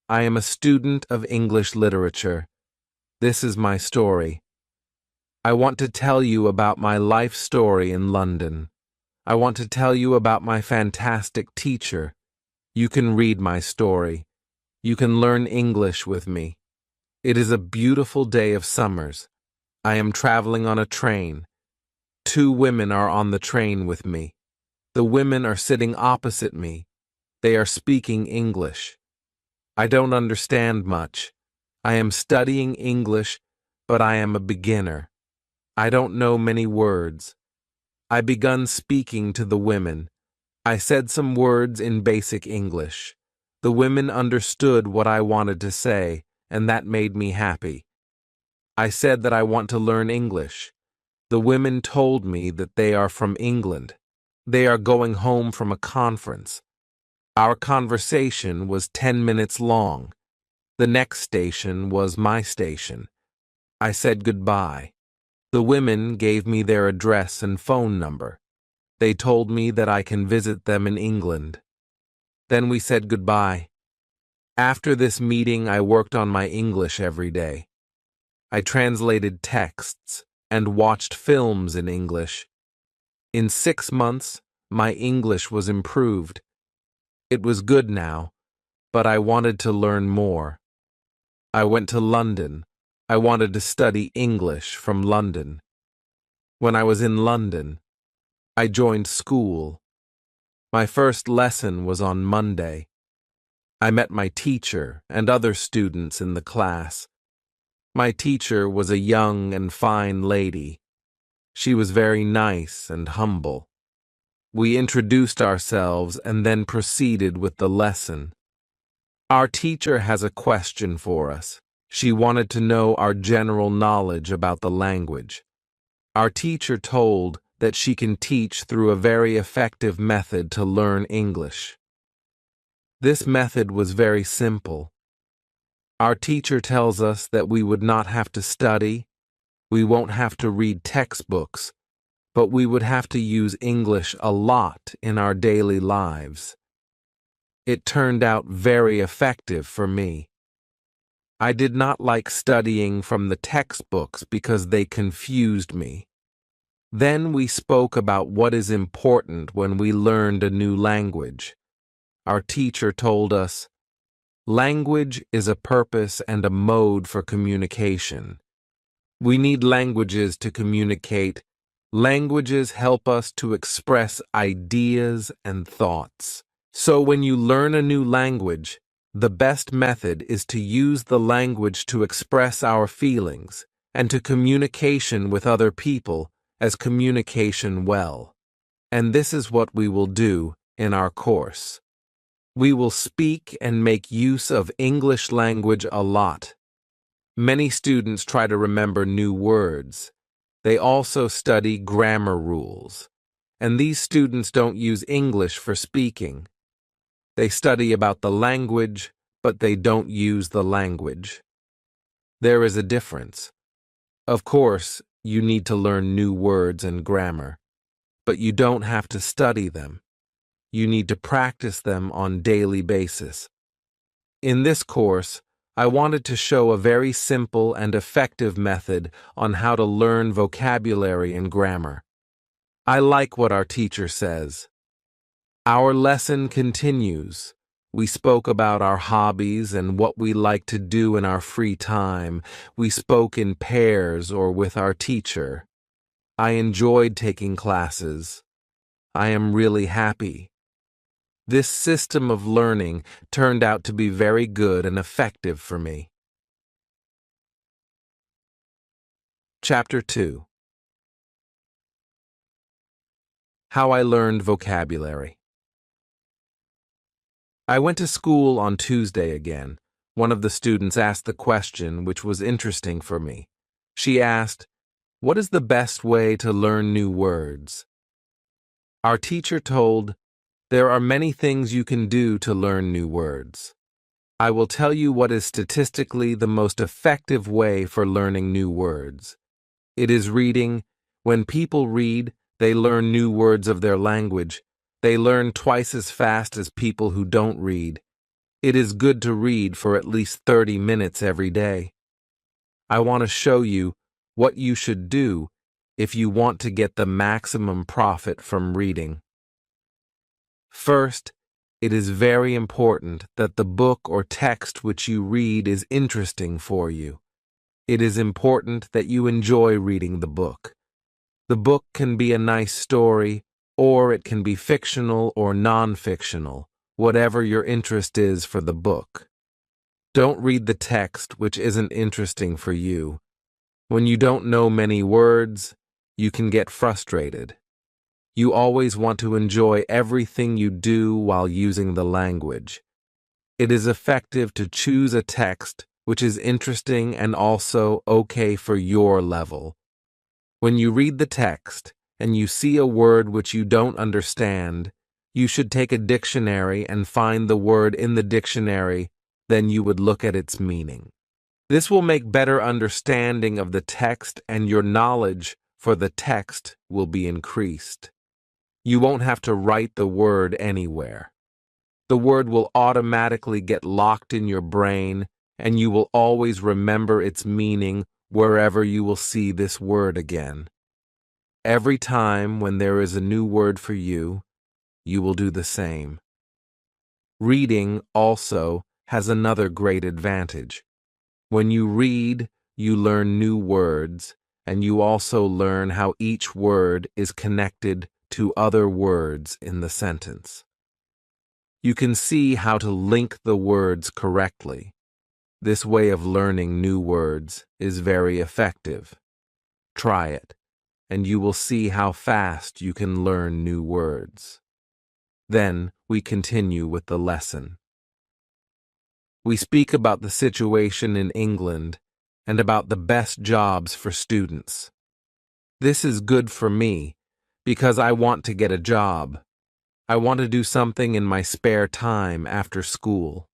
I am a student of English literature. This is my story. I want to tell you about my life story in London. I want to tell you about my fantastic teacher. You can read my story. You can learn English with me. It is a beautiful day of summers. I am traveling on a train. 2 women are on the train with me. The women are sitting opposite me. They are speaking English. I don't understand much. I am studying English, but I am a beginner. I don't know many words. I begun speaking to the women. I said some words in basic English. The women understood what I wanted to say, and that made me happy. I said that I want to learn English. The women told me that they are from England. They are going home from a conference. Our conversation was 10 minutes long. The next station was my station. I said goodbye. The women gave me their address and phone number. They told me that I can visit them in England. Then we said goodbye. After this meeting, I worked on my English every day. I translated texts and watched films in English. In 6 months, my English was improved. It was good now, but I wanted to learn more. I went to London. I wanted to study English from London. When I was in London, I joined school. My first lesson was on Monday. I met my teacher and other students in the class. My teacher was a young and fine lady. She was very nice and humble. We introduced ourselves and then proceeded with the lesson. Our teacher has a question for us. She wanted to know our general knowledge about the language. Our teacher told that she can teach through a very effective method to learn English. This method was very simple. Our teacher tells us that we would not have to study, we won't have to read textbooks, but we would have to use English a lot in our daily lives. It turned out very effective for me. I did not like studying from the textbooks because they confused me. Then we spoke about what is important when we learned a new language. Our teacher told us, language is a purpose and a mode for communication. We need languages to communicate. Languages help us to express ideas and thoughts. So when you learn a new language, the best method is to use the language to express our feelings and to communication with other people as communication well. And this is what we will do in our course. We will speak and make use of English language a lot. Many students try to remember new words. They also study grammar rules. And these students don't use English for speaking. They study about the language, but they don't use the language. There is a difference. Of course, you need to learn new words and grammar, but you don't have to study them. You need to practice them on a daily basis. In this course, I wanted to show a very simple and effective method on how to learn vocabulary and grammar. I like what our teacher says. Our lesson continues. We spoke about our hobbies and what we like to do in our free time. We spoke in pairs or with our teacher. I enjoyed taking classes. I am really happy. This system of learning turned out to be very good and effective for me. Chapter 2. How I learned vocabulary. I went to school on Tuesday again. One of the students asked the question which was interesting for me. She asked, "What is the best way to learn new words?" Our teacher told, "There are many things you can do to learn new words. I will tell you what is statistically the most effective way for learning new words. It is reading. When people read, they learn new words of their language. They learn twice as fast as people who don't read. It is good to read for at least 30 minutes every day. I want to show you what you should do if you want to get the maximum profit from reading. First, it is very important that the book or text which you read is interesting for you. It is important that you enjoy reading the book. The book can be a nice story, or it can be fictional or non-fictional, whatever your interest is for the book. Don't read the text which isn't interesting for you. When you don't know many words, you can get frustrated. You always want to enjoy everything you do while using the language. It is effective to choose a text which is interesting and also okay for your level. When you read the text and you see a word which you don't understand, you should take a dictionary and find the word in the dictionary, then you would look at its meaning. This will make better understanding of the text, and your knowledge for the text will be increased. You won't have to write the word anywhere. The word will automatically get locked in your brain, and you will always remember its meaning wherever you will see this word again. Every time when there is a new word for you, you will do the same. Reading also has another great advantage. When you read, you learn new words, and you also learn how each word is connected to other words in the sentence. You can see how to link the words correctly. This way of learning new words is very effective. Try it, and you will see how fast you can learn new words. Then we continue with the lesson. We speak about the situation in England and about the best jobs for students. This is good for me because I want to get a job. I want to do something in my spare time after school.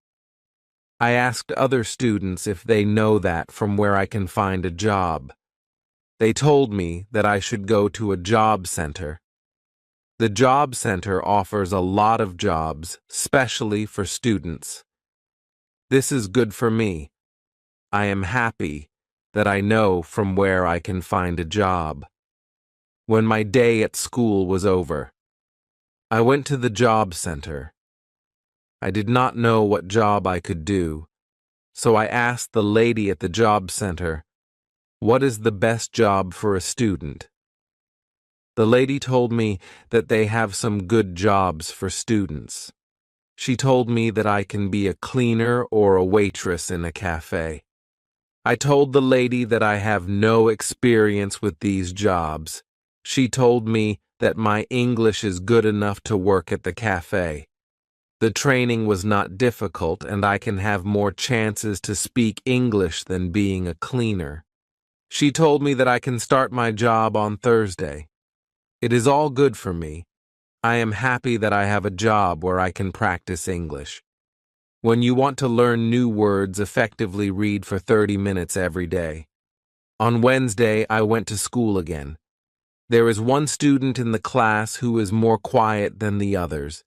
I asked other students if they know that from where I can find a job. They told me that I should go to a job center. The job center offers a lot of jobs, especially for students. This is good for me. I am happy that I know from where I can find a job. When my day at school was over, I went to the job center. I did not know what job I could do, so I asked the lady at the job center, "What is the best job for a student?" The lady told me that they have some good jobs for students. She told me that I can be a cleaner or a waitress in a cafe. I told the lady that I have no experience with these jobs. She told me that my English is good enough to work at the cafe. The training was not difficult, and I can have more chances to speak English than being a cleaner. She told me that I can start my job on Thursday. It is all good for me. I am happy that I have a job where I can practice English. When you want to learn new words, effectively read for 30 minutes every day. On Wednesday, I went to school again. There is one student in the class who is more quiet than the others.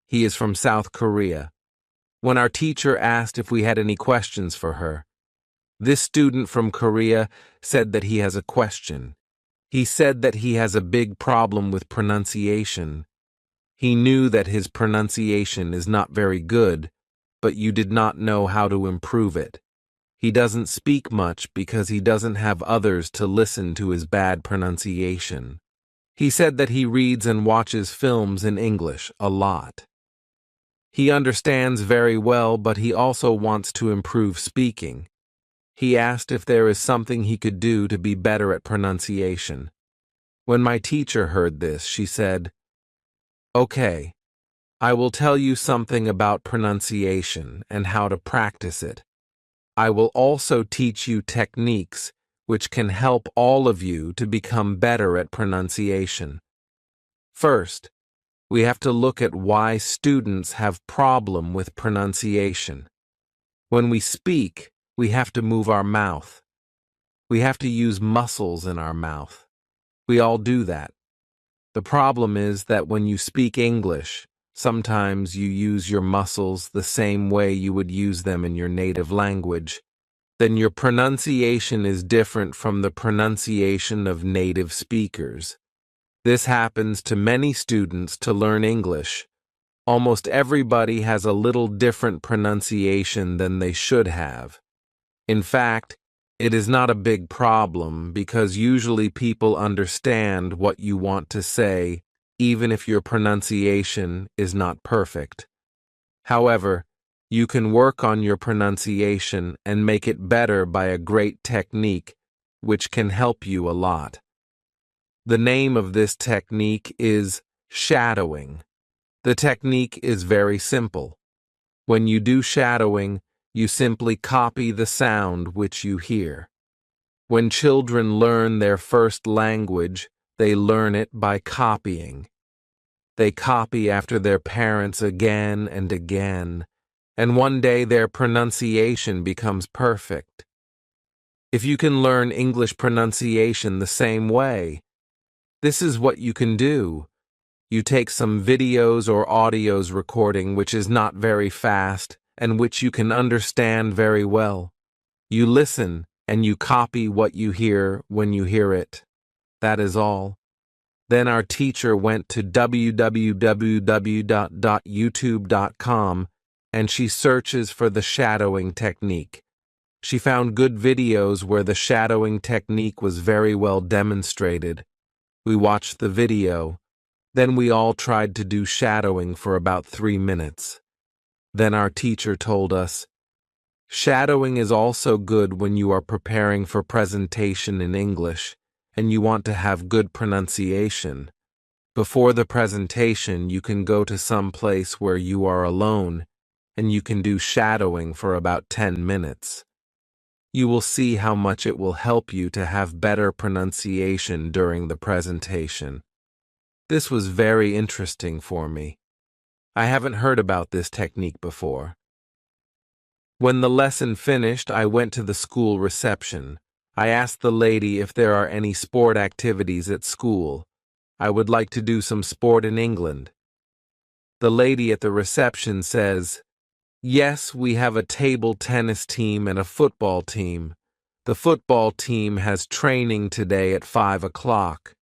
He is from South Korea. When our teacher asked if we had any questions for her, this student from Korea said that he has a question. He said that he has a big problem with pronunciation. He knew that his pronunciation is not very good, but you did not know how to improve it. He doesn't speak much because he doesn't have others to listen to his bad pronunciation. He said that he reads and watches films in English a lot. He understands very well, but he also wants to improve speaking. He asked if there is something he could do to be better at pronunciation. When my teacher heard this, she said, "Okay, I will tell you something about pronunciation and how to practice it. I will also teach you techniques which can help all of you to become better at pronunciation. First, we have to look at why students have problem with pronunciation. When we speak, we have to move our mouth. We have to use muscles in our mouth. We all do that. The problem is that when you speak English, Sometimes you use your muscles the same way you would use them in your native language. Then your pronunciation is different from the pronunciation of native speakers. This happens to many students to learn English. Almost everybody has a little different pronunciation than they should have. In fact, it is not a big problem because usually people understand what you want to say, even if your pronunciation is not perfect. However, you can work on your pronunciation and make it better by a great technique, which can help you a lot. The name of this technique is shadowing. The technique is very simple. When you do shadowing, you simply copy the sound which you hear. When children learn their first language, they learn it by copying. They copy after their parents again and again, and one day their pronunciation becomes perfect. If you can learn English pronunciation the same way, this is what you can do. You take some videos or audios recording which is not very fast and which you can understand very well. You listen and you copy what you hear when you hear it. That is all. Then our teacher went to www.youtube.com and she searches for the shadowing technique. She found good videos where the shadowing technique was very well demonstrated. We watched the video. Then we all tried to do shadowing for about 3 minutes. Then our teacher told us, shadowing is also good when you are preparing for presentation in English and you want to have good pronunciation. Before the presentation, you can go to some place where you are alone and you can do shadowing for about 10 minutes. You will see how much it will help you to have better pronunciation during the presentation. This was very interesting for me. I haven't heard about this technique before. When the lesson finished, I went to the school reception. I asked the lady if there are any sport activities at school. I would like to do some sport in England. The lady at the reception says, yes, we have a table tennis team and a football team. The football team has training today at 5 o'clock.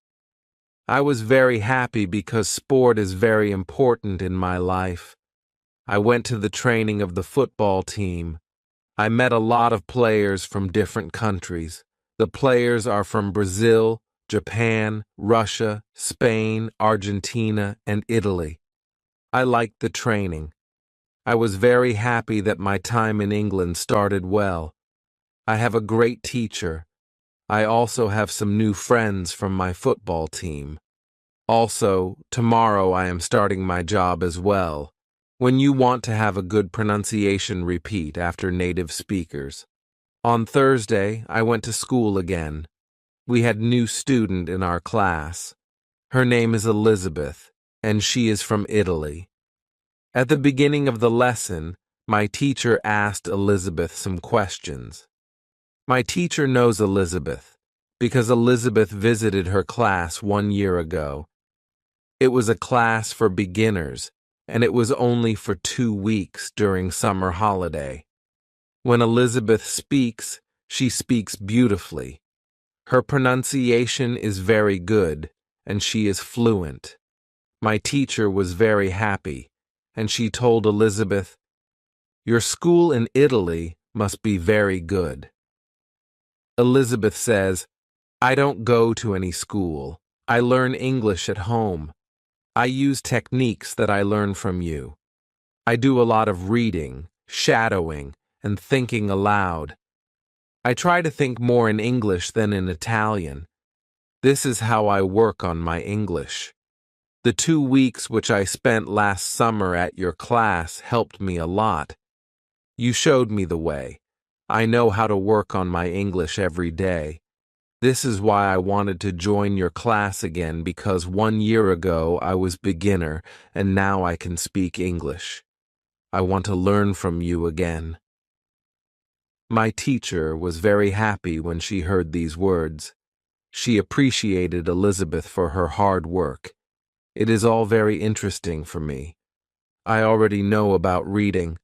I was very happy because sport is very important in my life. I went to the training of the football team. I met a lot of players from different countries. The players are from Brazil, Japan, Russia, Spain, Argentina, and Italy. I liked the training. I was very happy that my time in England started well. I have a great teacher. I also have some new friends from my football team. Also, tomorrow I am starting my job as well. When you want to have a good pronunciation, repeat after native speakers. On Thursday, I went to school again. We had a new student in our class. Her name is Elizabeth, and she is from Italy. At the beginning of the lesson, my teacher asked Elizabeth some questions. My teacher knows Elizabeth because Elizabeth visited her class 1 year ago. It was a class for beginners, and it was only for 2 weeks during summer holiday. When Elizabeth speaks, she speaks beautifully. Her pronunciation is very good, and she is fluent. My teacher was very happy, and she told Elizabeth, your school in Italy must be very good. Elizabeth says, I don't go to any school. I learn English at home. I use techniques that I learn from you. I do a lot of reading, shadowing, and thinking aloud. I try to think more in English than in Italian. This is how I work on my English. The 2 weeks which I spent last summer at your class helped me a lot. You showed me the way. I know how to work on my English every day. This is why I wanted to join your class again, because 1 year ago I was beginner and now I can speak English. I want to learn from you again. My teacher was very happy when she heard these words. She appreciated Elizabeth for her hard work. It is all very interesting for me. I already know about reading.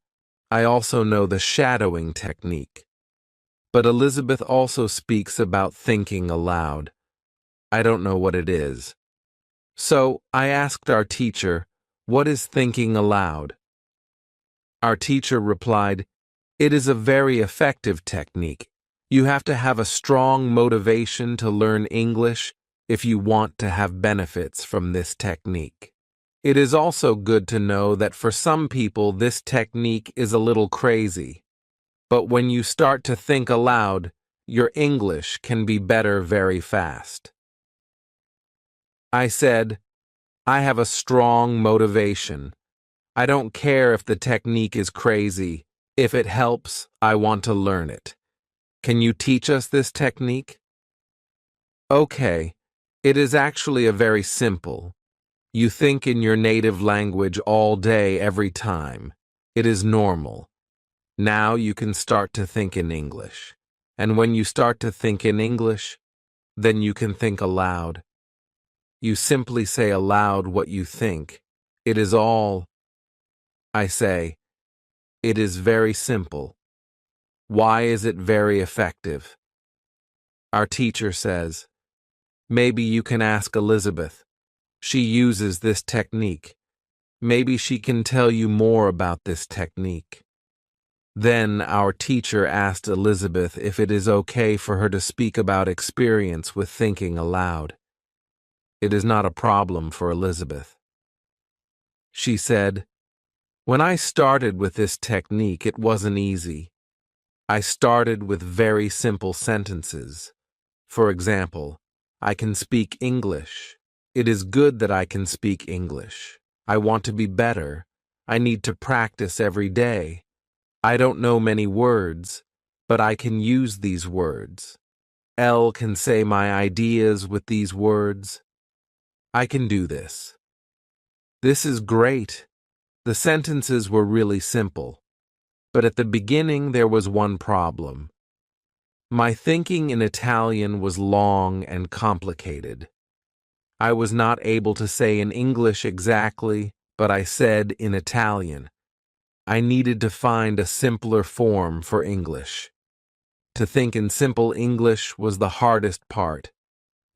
I also know the shadowing technique. But Elizabeth also speaks about thinking aloud. I don't know what it is. So I asked our teacher, "What is thinking aloud?" Our teacher replied, "It is a very effective technique. You have to have a strong motivation to learn English if you want to have benefits from this technique. It is also good to know that for some people this technique is a little crazy. But when you start to think aloud, your English can be better very fast." I said, "I have a strong motivation. I don't care if the technique is crazy. If it helps, I want to learn it. Can you teach us this technique?" Okay, it is actually a very simple. You think in your native language all day, every time. It is normal. Now you can start to think in English. And when you start to think in English, then you can think aloud. You simply say aloud what you think. It is all. I say, it is very simple. Why is it very effective? Our teacher says, maybe you can ask Elizabeth. She uses this technique. Maybe she can tell you more about this technique. Then our teacher asked Elizabeth if it is okay for her to speak about experience with thinking aloud. It is not a problem for Elizabeth. She said, "When I started with this technique, it wasn't easy. I started with very simple sentences. For example, I can speak English. It is good that I can speak English. I want to be better. I need to practice every day. I don't know many words, but I can use these words. L can say my ideas with these words. I can do this. This is great." The sentences were really simple, but at the beginning there was one problem. My thinking in Italian was long and complicated. I was not able to say in English exactly, but I said in Italian. I needed to find a simpler form for English. To think in simple English was the hardest part,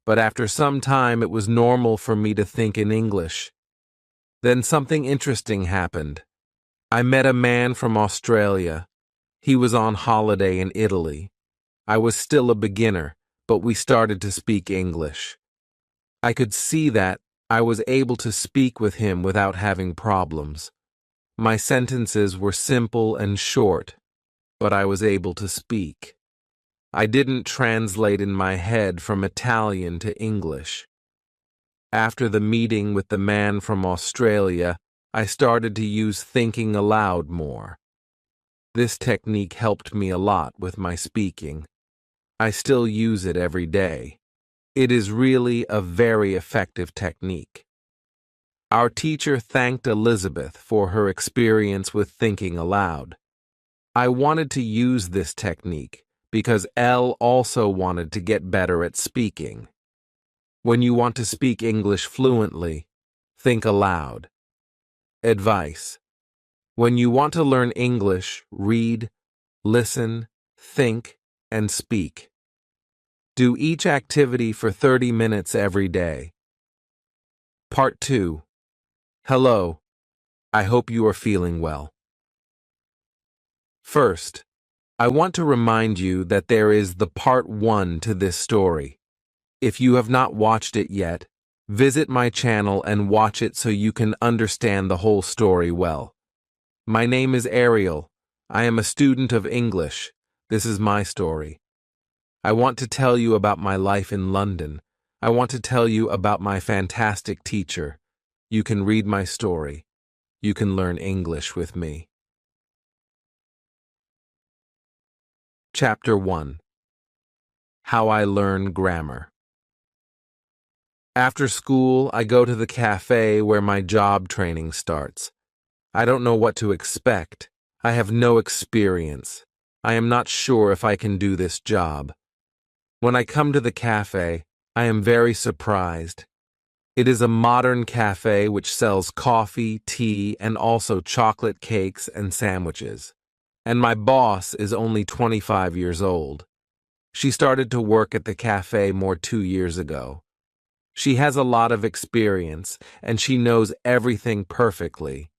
but after some time it was normal for me to think in English. Then something interesting happened. I met a man from Australia. He was on holiday in Italy. I was still a beginner, but we started to speak English. I could see that I was able to speak with him without having problems. My sentences were simple and short, but I was able to speak. I didn't translate in my head from Italian to English. After the meeting with the man from Australia, I started to use thinking aloud more. This technique helped me a lot with my speaking. I still use it every day. It is really a very effective technique. Our teacher thanked Elizabeth for her experience with thinking aloud. I wanted to use this technique because Elle also wanted to get better at speaking. When you want to speak English fluently, think aloud. Advice: when you want to learn English, read, listen, think, and speak. Do each activity for 30 minutes every day. Part 2. Hello. I hope you are feeling well. First, I want to remind you that there is the part 1 to this story. If you have not watched it yet, visit my channel and watch it so you can understand the whole story well. My name is Ariel. I am a student of English. This is my story. I want to tell you about my life in London. I want to tell you about my fantastic teacher. You can read my story. You can learn English with me. Chapter 1. How I Learn Grammar. After school, I go to the cafe where my job training starts. I don't know what to expect. I have no experience. I am not sure if I can do this job. When I come to the cafe, I am very surprised. It is a modern cafe which sells coffee, tea, and also chocolate cakes and sandwiches. And my boss is only 25 years old. She started to work at the cafe more 2 years ago. She has a lot of experience, and she knows everything perfectly.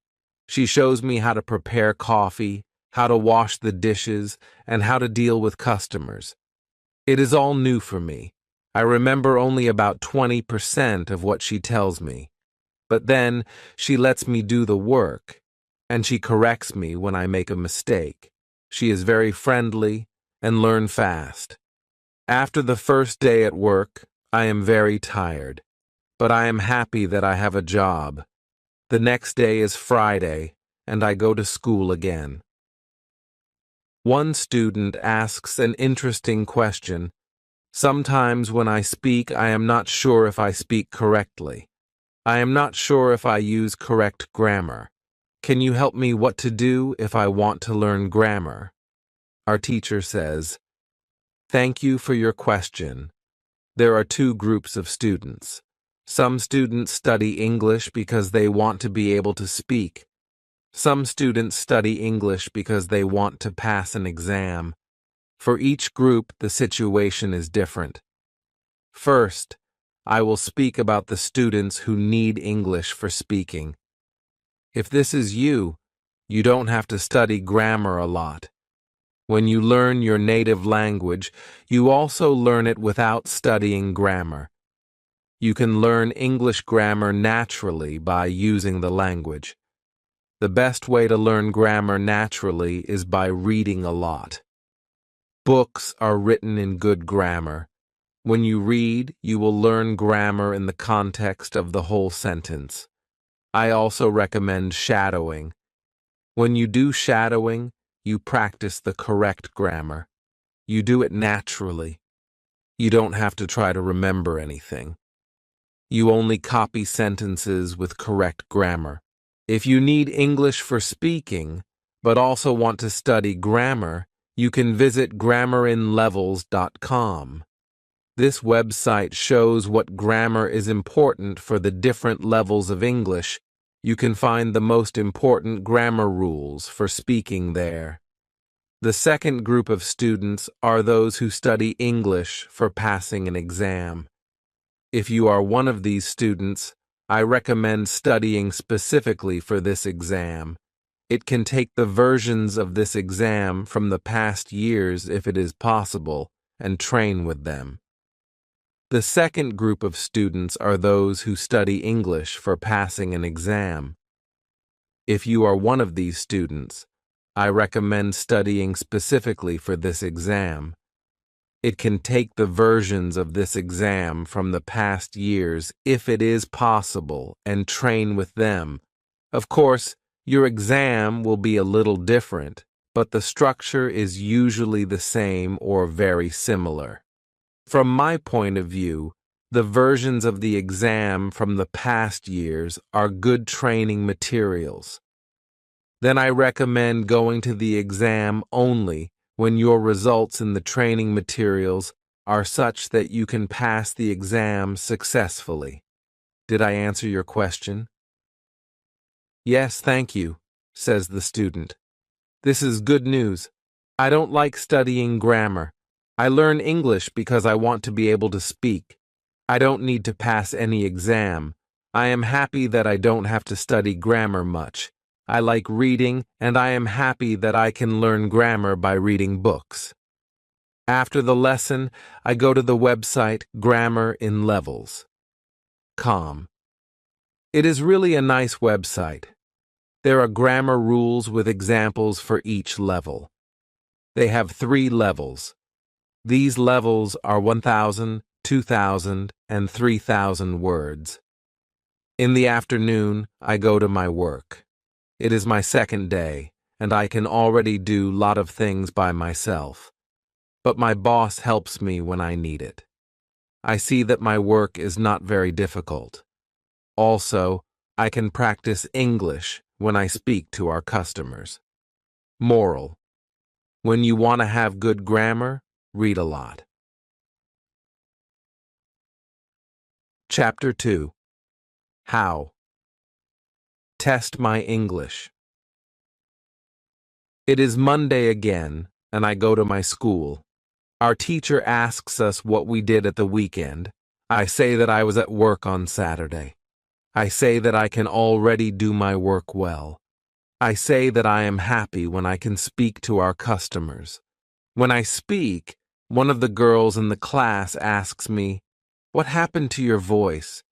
She shows me how to prepare coffee, how to wash the dishes, and how to deal with customers. It is all new for me. I remember only about 20% of what she tells me. But then she lets me do the work, and she corrects me when I make a mistake. She is very friendly and learn fast. After the first day at work, I am very tired, but I am happy that I have a job. The next day is Friday, and I go to school again. One student asks an interesting question. Sometimes when I speak, I am not sure if I speak correctly. I am not sure if I use correct grammar. Can you help me what to do if I want to learn grammar? Our teacher says, "Thank you for your question. There are two groups of students. Some students study English because they want to be able to speak. Some students study English because they want to pass an exam. For each group, the situation is different. First, I will speak about the students who need English for speaking. If this is you, you don't have to study grammar a lot. When you learn your native language, you also learn it without studying grammar. You can learn English grammar naturally by using the language. The best way to learn grammar naturally is by reading a lot. Books are written in good grammar. When you read, you will learn grammar in the context of the whole sentence. I also recommend shadowing. When you do shadowing, you practice the correct grammar. You do it naturally. You don't have to try to remember anything. You only copy sentences with correct grammar. If you need English for speaking, but also want to study grammar, you can visit grammarinlevels.com. This website shows what grammar is important for the different levels of English. You can find the most important grammar rules for speaking there. The second group of students are those who study English for passing an exam. If you are one of these students, I recommend studying specifically for this exam. It can take the versions of this exam from the past years if it is possible, and train with them. The second group of students are those who study English for passing an exam. If you are one of these students, I recommend studying specifically for this exam. It can take the versions of this exam from the past years if it is possible and train with them. Of course, your exam will be a little different, but the structure is usually the same or very similar. From my point of view, the versions of the exam from the past years are good training materials. Then I recommend going to the exam only when your results in the training materials are such that you can pass the exam successfully. Did I answer your question? Yes, thank you, says the student. This is good news. I don't like studying grammar. I learn English because I want to be able to speak. I don't need to pass any exam. I am happy that I don't have to study grammar much. I like reading, and I am happy that I can learn grammar by reading books. After the lesson, I go to the website grammarinlevels.com. It is really a nice website. There are grammar rules with examples for each level. They have 3 levels. These levels are 1,000, 2,000, and 3,000 words. In the afternoon, I go to my work. It is my second day, and I can already do a lot of things by myself. But my boss helps me when I need it. I see that my work is not very difficult. Also, I can practice English when I speak to our customers. Moral: when you want to have good grammar, read a lot. Chapter 2. How? Test my English. It is Monday again, and I go to my school. Our teacher asks us what we did at the weekend. I say that I was at work on Saturday. I say that I can already do my work well. I say that I am happy when I can speak to our customers. When I speak, one of the girls in the class asks me, "What happened to your voice?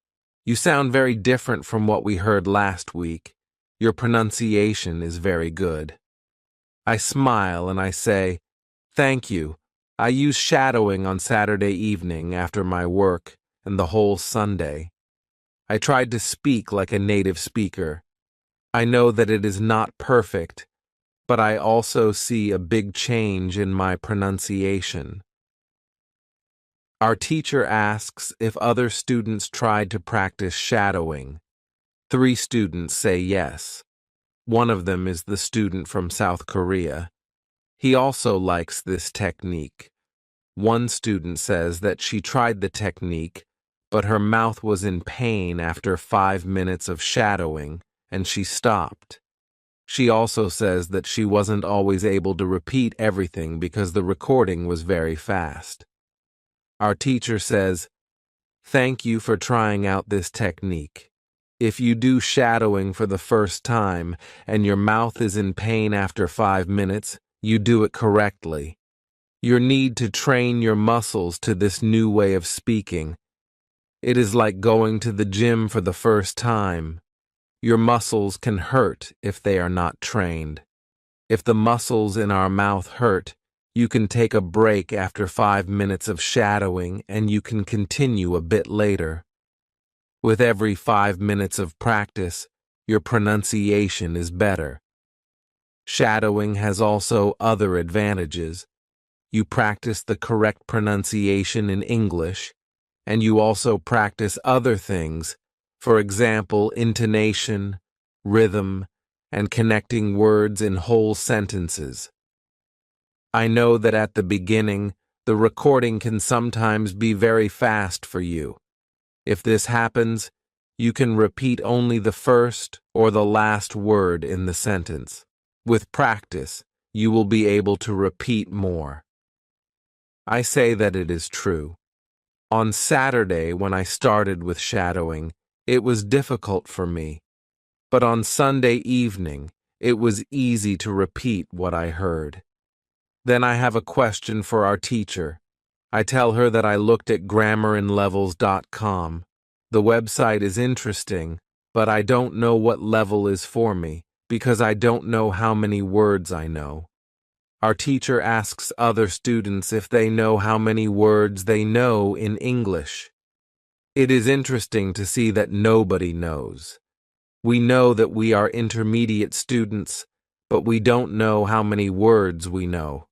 You sound very different from what we heard last week. Your pronunciation is very good." I smile and I say, "Thank you. I use shadowing on Saturday evening after my work and the whole Sunday. I tried to speak like a native speaker. I know that it is not perfect, but I also see a big change in my pronunciation." Our teacher asks if other students tried to practice shadowing. 3 students say yes. One of them is the student from South Korea. He also likes this technique. One student says that she tried the technique, but her mouth was in pain after 5 minutes of shadowing, and she stopped. She also says that she wasn't always able to repeat everything because the recording was very fast. Our teacher says, "Thank you for trying out this technique. If you do shadowing for the first time and your mouth is in pain after 5 minutes, you do it correctly. You need to train your muscles to this new way of speaking. It is like going to the gym for the first time. Your muscles can hurt if they are not trained. If the muscles in our mouth hurt, you can take a break after 5 minutes of shadowing and you can continue a bit later. With every 5 minutes of practice, your pronunciation is better." Shadowing has also other advantages. You practice the correct pronunciation in English, and you also practice other things, for example, intonation, rhythm, and connecting words in whole sentences. I know that at the beginning, the recording can sometimes be very fast for you. If this happens, you can repeat only the first or the last word in the sentence. With practice, you will be able to repeat more. I say that it is true. On Saturday, when I started with shadowing, it was difficult for me. But on Sunday evening, it was easy to repeat what I heard. Then I have a question for our teacher. I tell her that I looked at grammarinlevels.com. The website is interesting, but I don't know what level is for me, because I don't know how many words I know. Our teacher asks other students if they know how many words they know in English. It is interesting to see that nobody knows. We know that we are intermediate students, but we don't know how many words we know.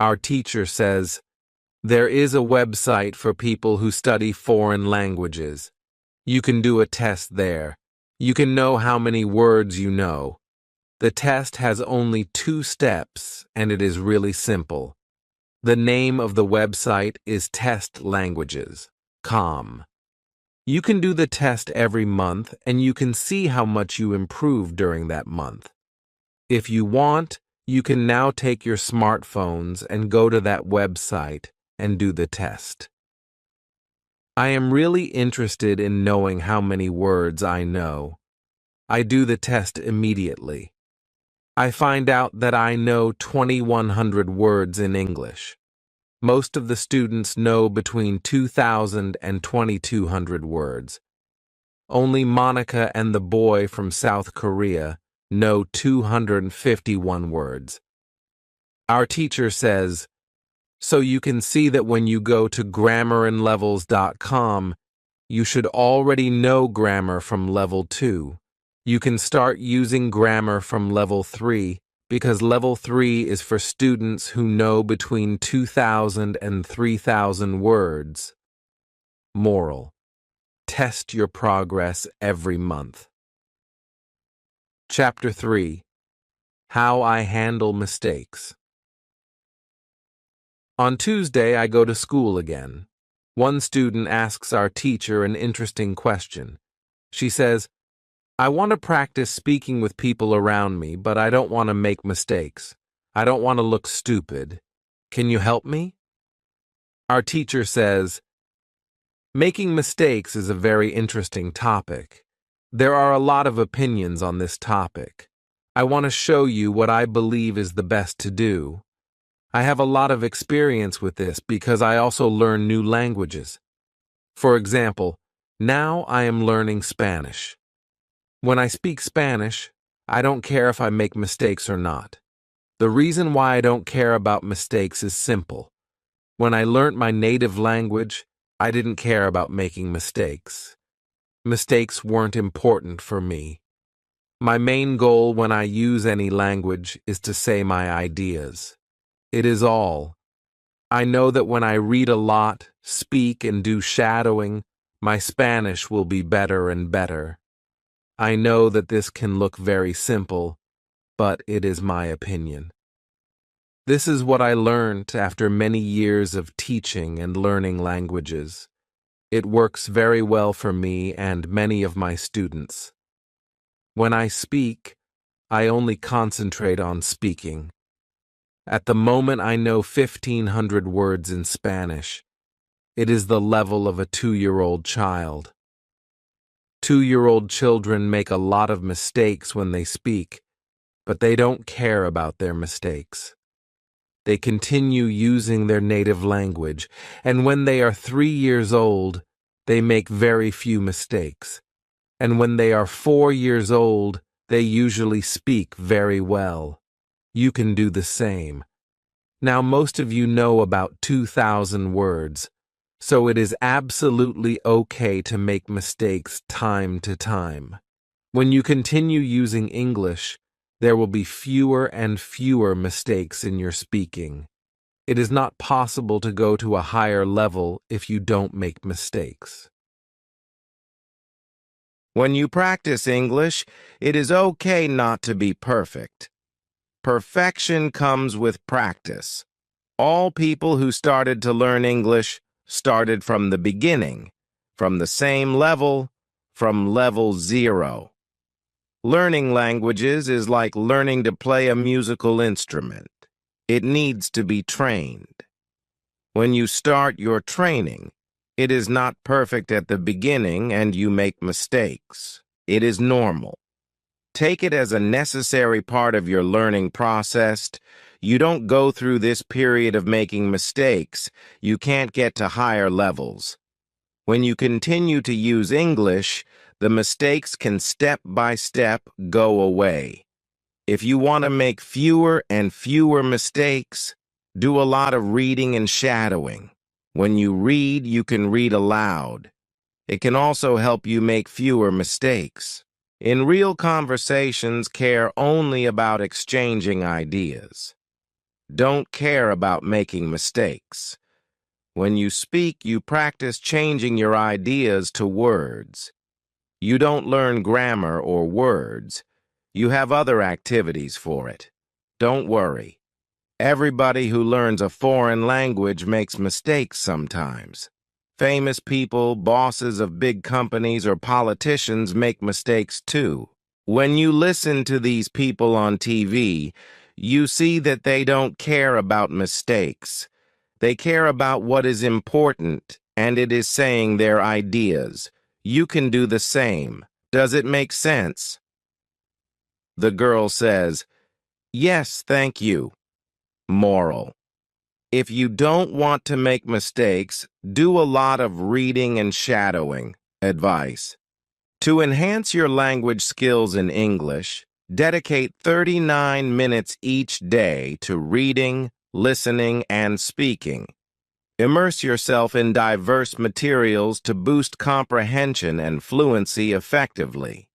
Our teacher says, "There is a website for people who study foreign languages. You can do a test there. You can know how many words you know. The test has only 2 steps, and it is really simple. The name of the website is testlanguages.com. You can do the test every month, and you can see how much you improve during that month. If you want, you can now take your smartphones and go to that website and do the test." I am really interested in knowing how many words I know. I do the test immediately. I find out that I know 2,100 words in English. Most of the students know between 2,000 and 2,200 words. Only Monica and the boy from South Korea know 251 words. Our teacher says, "So you can see that when you go to grammarinlevels.com, you should already know grammar from level 2. You can start using grammar from level 3 because level 3 is for students who know between 2,000 and 3,000 words." Moral: test your progress every month. Chapter 3: How I Handle Mistakes. On Tuesday, I go to school again. One student asks our teacher an interesting question. She says, I want to practice speaking with people around me, but I don't want to make mistakes. I don't want to look stupid. Can you help me? Our teacher says, making mistakes is a very interesting topic. There are a lot of opinions on this topic. I want to show you what I believe is the best to do. I have a lot of experience with this because I also learn new languages. For example, now I am learning Spanish. When I speak Spanish, I don't care if I make mistakes or not. The reason why I don't care about mistakes is simple. When I learnt my native language, I didn't care about making mistakes. Mistakes weren't important for me. My main goal when I use any language is to say my ideas. It is all. I know that when I read a lot, speak, and do shadowing, my Spanish will be better and better. I know that this can look very simple, but it is my opinion. This is what I learned after many years of teaching and learning languages. It works very well for me and many of my students. When I speak, I only concentrate on speaking. At the moment I know 1,500 words in Spanish. It is the level of a 2-year-old child. 2-year-old children make a lot of mistakes when they speak, but they don't care about their mistakes. They continue using their native language, and when they are 3 years old, they make very few mistakes. And when they are 4 years old, they usually speak very well. You can do the same. Now, most of you know about 2,000 words, so it is absolutely okay to make mistakes time to time. When you continue using English, there will be fewer and fewer mistakes in your speaking. It is not possible to go to a higher level if you don't make mistakes. When you practice English, it is okay not to be perfect. Perfection comes with practice. All people who started to learn English started from the beginning, from the same level, from level 0. Learning languages is like learning to play a musical instrument. It needs to be trained. When you start your training, it is not perfect at the beginning and you make mistakes. It is normal. Take it as a necessary part of your learning process. You don't go through this period of making mistakes. You can't get to higher levels. When you continue to use English, the mistakes can step by step go away. If you want to make fewer and fewer mistakes, do a lot of reading and shadowing. When you read, you can read aloud. It can also help you make fewer mistakes. In real conversations, care only about exchanging ideas. Don't care about making mistakes. When you speak, you practice changing your ideas to words. You don't learn grammar or words. You have other activities for it. Don't worry. Everybody who learns a foreign language makes mistakes sometimes. Famous people, bosses of big companies, or politicians make mistakes too. When you listen to these people on TV, you see that they don't care about mistakes. They care about what is important, and it is saying their ideas. You can do the same. Does it make sense? The girl says, "Yes, thank you." Moral: if you don't want to make mistakes, do a lot of reading and shadowing. Advice: to enhance your language skills in English, dedicate 39 minutes each day to reading, listening, and speaking. Immerse yourself in diverse materials to boost comprehension and fluency effectively.